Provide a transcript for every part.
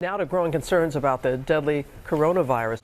Now to growing concerns about the deadly coronavirus.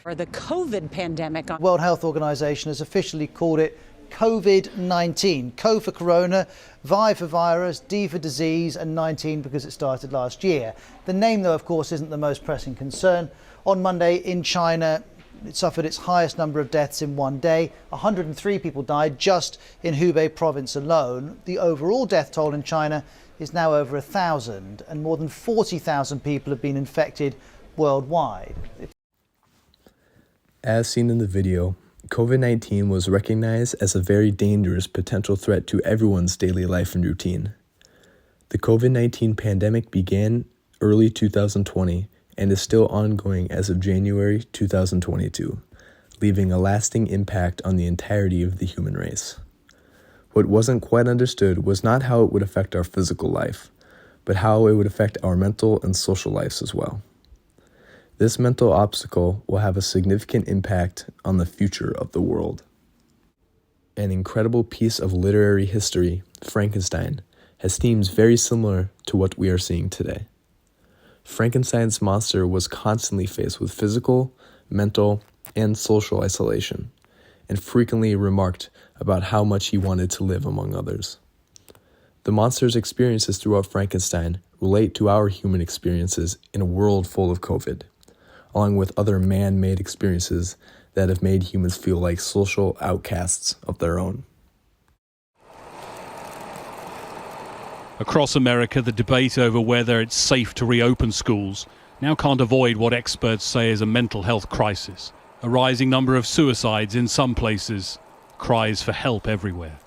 Or the COVID pandemic. The World Health Organization has officially called it COVID-19. Co for corona, Vi for virus, D for disease, and 19 because it started last year. The name, though, of course, isn't the most pressing concern. On Monday in China, it suffered its highest number of deaths in one day. 103 people died just in Hubei province alone. The overall death toll in China is now over 1,000, and more than 40,000 people have been infected worldwide. As seen in the video, COVID-19 was recognized as a very dangerous potential threat to everyone's daily life and routine. The COVID-19 pandemic began early 2020 and is still ongoing as of January 2022, leaving a lasting impact on the entirety of the human race. What wasn't quite understood was not how it would affect our physical life, but how it would affect our mental and social lives as well. This mental obstacle will have a significant impact on the future of the world. An incredible piece of literary history, Frankenstein, has themes very similar to what we are seeing today. Frankenstein's monster was constantly faced with physical, mental, and social isolation, and frequently remarked about how much he wanted to live among others. The monster's experiences throughout Frankenstein relate to our human experiences in a world full of COVID, along with other man-made experiences that have made humans feel like social outcasts of their own. Across America, the debate over whether it's safe to reopen schools now can't avoid what experts say is a mental health crisis. A rising number of suicides in some places, cries for help everywhere.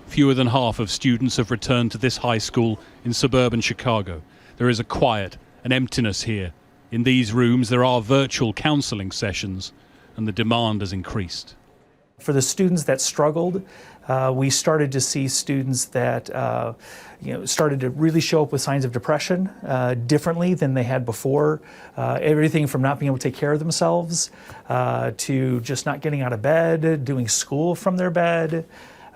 Fewer than half of students have returned to this high school in suburban Chicago. There is a quiet, an emptiness here. In these rooms, there are virtual counseling sessions, and the demand has increased. For the students that struggled, we started to see students that started to really show up with signs of depression differently than they had before. Everything from not being able to take care of themselves to just not getting out of bed, doing school from their bed,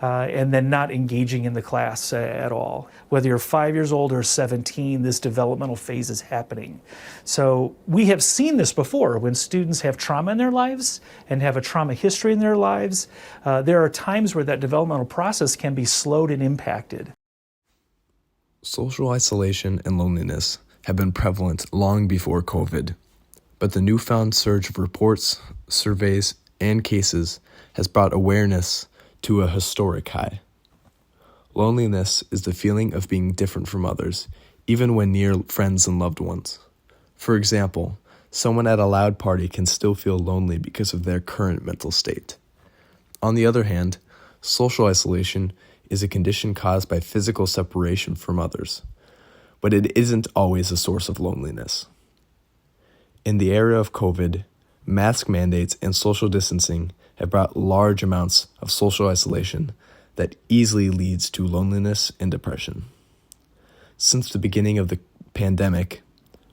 and then not engaging in the class at all. Whether you're 5 years old or 17, this developmental phase is happening. So we have seen this before when students have trauma in their lives and have a trauma history in their lives. There are times where that developmental process can be slowed and impacted. Social isolation and loneliness have been prevalent long before COVID, but the newfound surge of reports, surveys, and cases has brought awareness to a historic high. Loneliness is the feeling of being different from others, even when near friends and loved ones. For example, someone at a loud party can still feel lonely because of their current mental state. On the other hand, social isolation is a condition caused by physical separation from others, but it isn't always a source of loneliness. In the era of COVID, mask mandates and social distancing have brought large amounts of social isolation that easily leads to loneliness and depression. Since the beginning of the pandemic,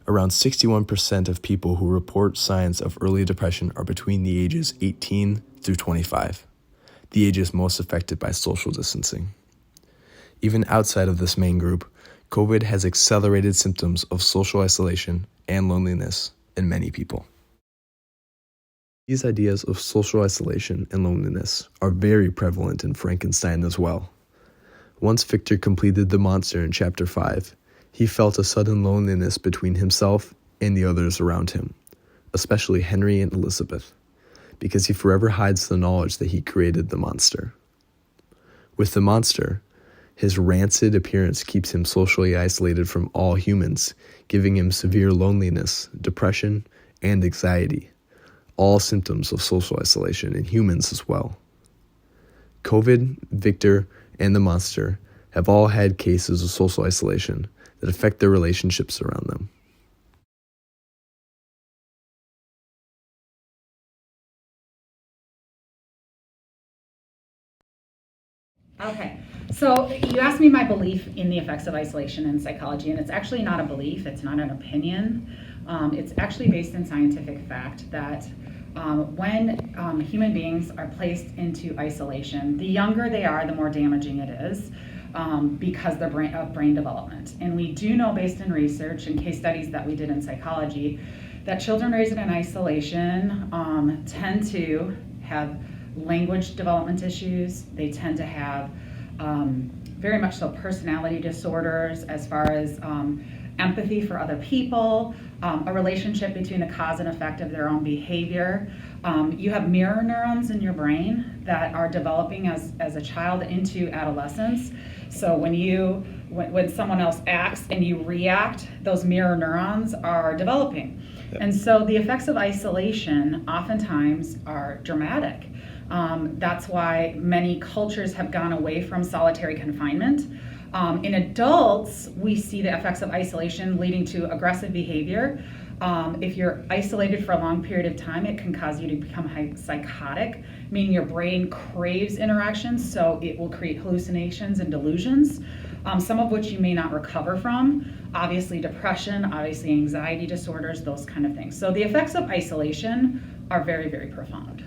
around 61% of people who report signs of early depression are between the ages 18 through 25, the ages most affected by social distancing. Even outside of this main group, COVID has accelerated symptoms of social isolation and loneliness in many people. These ideas of social isolation and loneliness are very prevalent in Frankenstein as well. Once Victor completed the monster in Chapter 5, he felt a sudden loneliness between himself and the others around him, especially Henry and Elizabeth, because he forever hides the knowledge that he created the monster. With the monster, his rancid appearance keeps him socially isolated from all humans, giving him severe loneliness, depression, and anxiety. All symptoms of social isolation in humans as well. COVID, Victor, and the monster have all had cases of social isolation that affect their relationships around them. Okay, so you asked me my belief in the effects of isolation in psychology, and it's actually not a belief, it's not an opinion. It's actually based in scientific fact that when human beings are placed into isolation, the younger they are, the more damaging it is. because of brain development. And we do know, based in research and case studies that we did in psychology, that children raised in isolation tend to have language development issues. They tend to have very much so personality disorders as far as empathy for other people, a relationship between the cause and effect of their own behavior. You have mirror neurons in your brain that are developing as a child into adolescence. So when someone else acts and you react, those mirror neurons are developing. Yep. And so the effects of isolation oftentimes are dramatic. That's why many cultures have gone away from solitary confinement. In adults, we see the effects of isolation leading to aggressive behavior. If you're isolated for a long period of time, it can cause you to become psychotic, meaning your brain craves interactions, so it will create hallucinations and delusions, some of which you may not recover from. Obviously depression, obviously anxiety disorders, those kind of things. So the effects of isolation are very, very profound.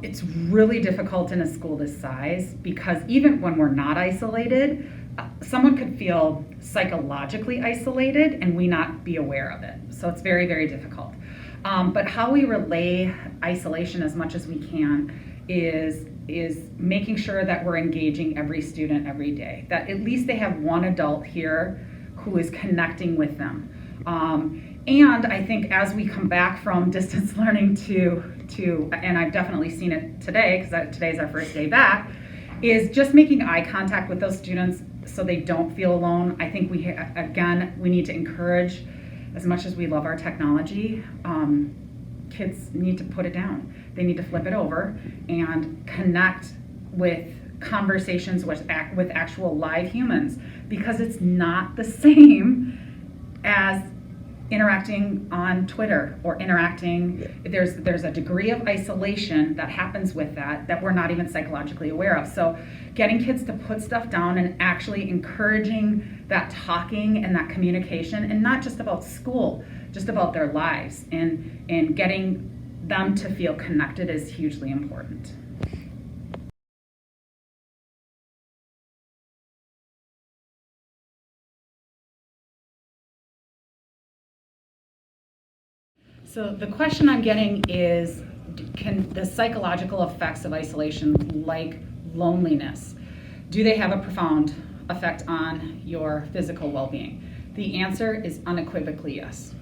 It's really difficult in a school this size because even when we're not isolated, someone could feel psychologically isolated and we not be aware of it. So it's very, very difficult. But how we relay isolation as much as we can is making sure that we're engaging every student every day, that at least they have one adult here who is connecting with them. And I think as we come back from distance learning to and I've definitely seen it today, because today's our first day back, is just making eye contact with those students so they don't feel alone. I think we need to encourage, as much as we love our technology, kids need to put it down. They need to flip it over and connect with conversations with actual live humans, because it's not the same as interacting on Twitter or interacting. There's a degree of isolation that happens with that we're not even psychologically aware of. So getting kids to put stuff down and actually encouraging that talking and that communication, and not just about school, just about their lives, and getting them to feel connected is hugely important. So the question I'm getting is, can the psychological effects of isolation, like loneliness, do they have a profound effect on your physical well-being? The answer is unequivocally yes,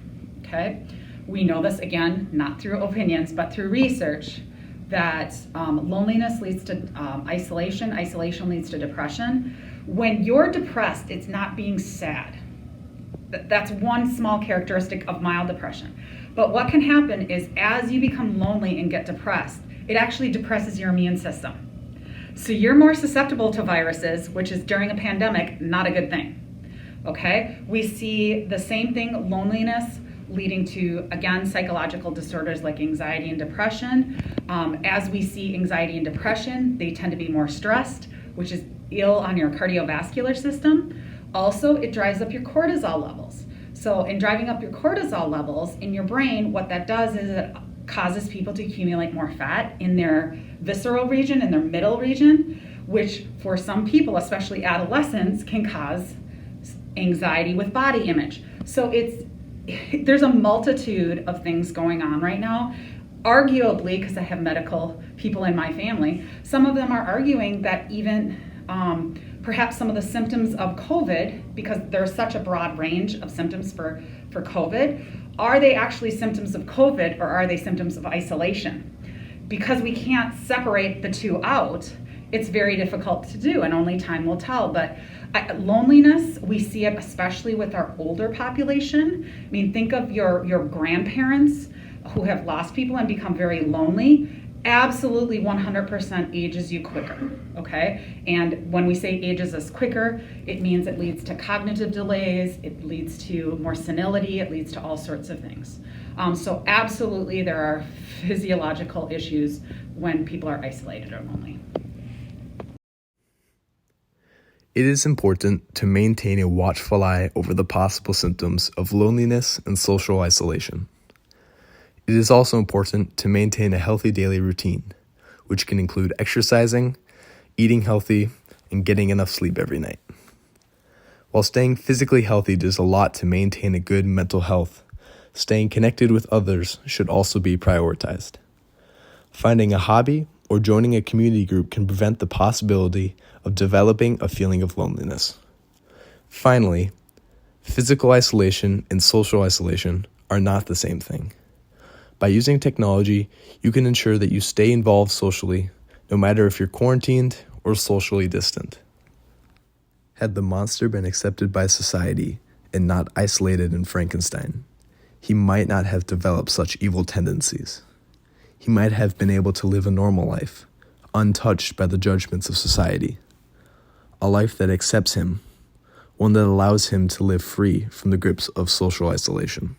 okay? We know this, again, not through opinions, but through research, that loneliness leads to isolation leads to depression. When you're depressed, it's not being sad. That's one small characteristic of mild depression. But what can happen is, as you become lonely and get depressed, it actually depresses your immune system. So you're more susceptible to viruses, which is, during a pandemic, not a good thing. Okay? We see the same thing, loneliness leading to, again, psychological disorders like anxiety and depression. As we see anxiety and depression, they tend to be more stressed, which is ill on your cardiovascular system. Also, it drives up your cortisol levels. So in driving up your cortisol levels in your brain, what that does is it causes people to accumulate more fat in their visceral region, in their middle region, which for some people, especially adolescents, can cause anxiety with body image. So there's a multitude of things going on right now. Arguably, because I have medical people in my family, some of them are arguing that even perhaps some of the symptoms of COVID, because there's such a broad range of symptoms for COVID, are they actually symptoms of COVID, or are they symptoms of isolation? Because we can't separate the two out, it's very difficult to do, and only time will tell. But loneliness, we see it especially with our older population. I mean, think of your grandparents who have lost people and become very lonely. Absolutely 100% ages you quicker, okay? And when we say ages us quicker, it means it leads to cognitive delays, it leads to more senility, it leads to all sorts of things. So absolutely there are physiological issues when people are isolated or lonely. It is important to maintain a watchful eye over the possible symptoms of loneliness and social isolation. It is also important to maintain a healthy daily routine, which can include exercising, eating healthy, and getting enough sleep every night. While staying physically healthy does a lot to maintain a good mental health, staying connected with others should also be prioritized. Finding a hobby or joining a community group can prevent the possibility of developing a feeling of loneliness. Finally, physical isolation and social isolation are not the same thing. By using technology, you can ensure that you stay involved socially, no matter if you're quarantined or socially distant. Had the monster been accepted by society and not isolated in Frankenstein, he might not have developed such evil tendencies. He might have been able to live a normal life, untouched by the judgments of society. A life that accepts him, one that allows him to live free from the grips of social isolation.